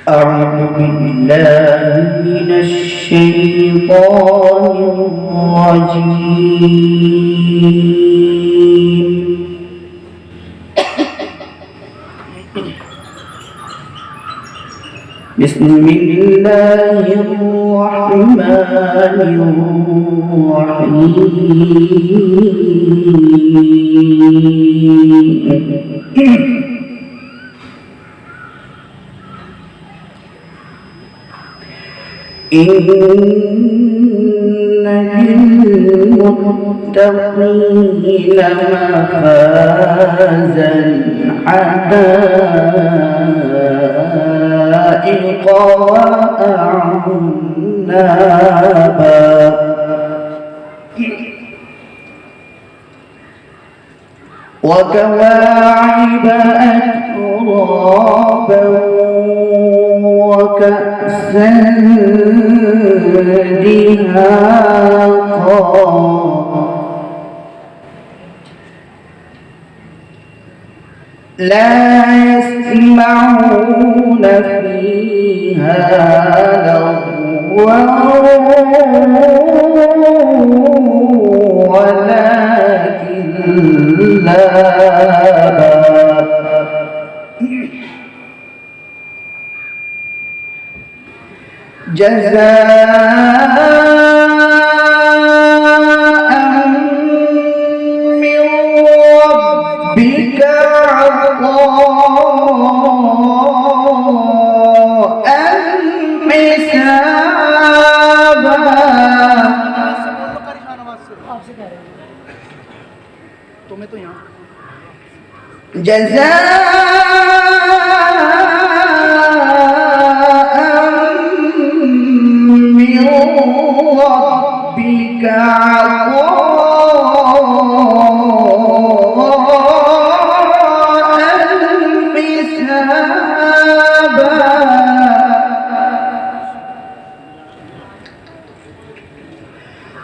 أعوذ بالله من الشيطان الرجيم. بسم الله الرحمن الرحيم. إن للمتقين مفازا حدائق وأعنابا وكواعب أترابا وكأسا دهاقا لا يسمعون فيها لغوا ولا كذابا جزاء من ربك عطاء حسابا جزاء من ربك عطاء حسابا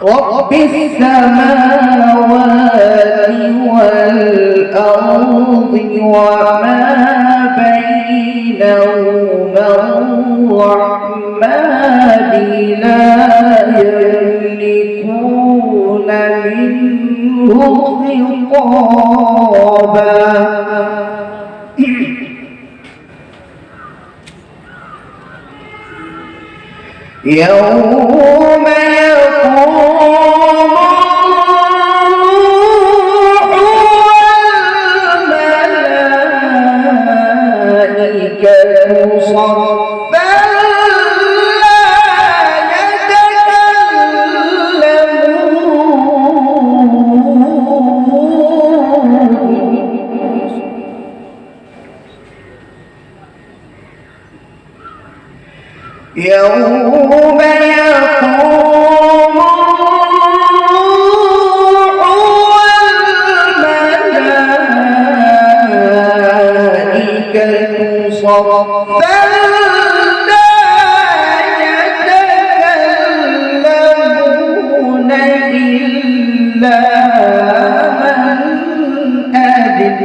رب السماوات والأرض وما بينهما الرحمن لا يملكون منه خطابا يوم يقوم الملائكة صفا لا يتكلمون يوم يقوم الملائكة صفا لا يتكلمون إلا من أذن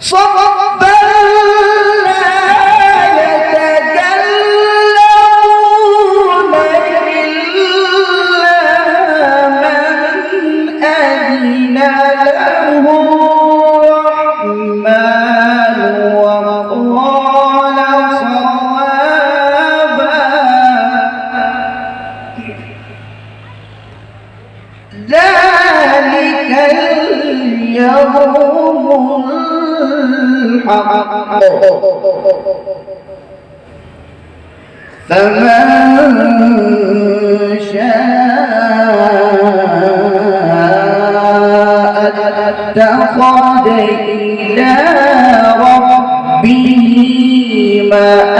صفا لا يتكلمون إلا من أذن له الرحمن وقال صوابا ذلك اليوم الحق فمن شاء اتخذ إلى ربه مآبا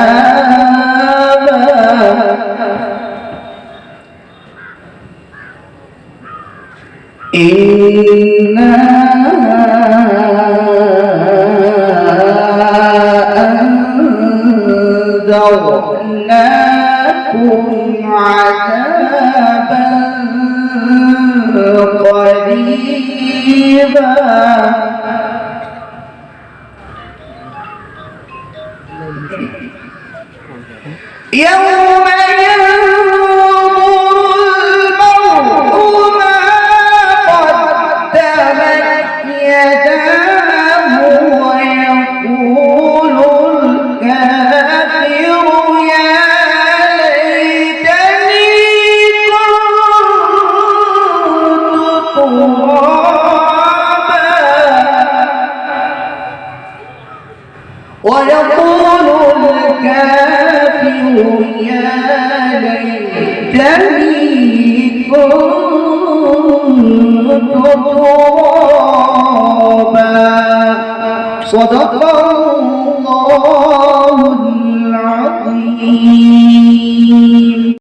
إنا أنذرناكم عذابا قريبا يوم ينظر المرء ما قدمت يداه ويقول الكافر يا ليتني كنت ترابا ويقول الكافر يا ليتني كنت ترابا. صدق الله.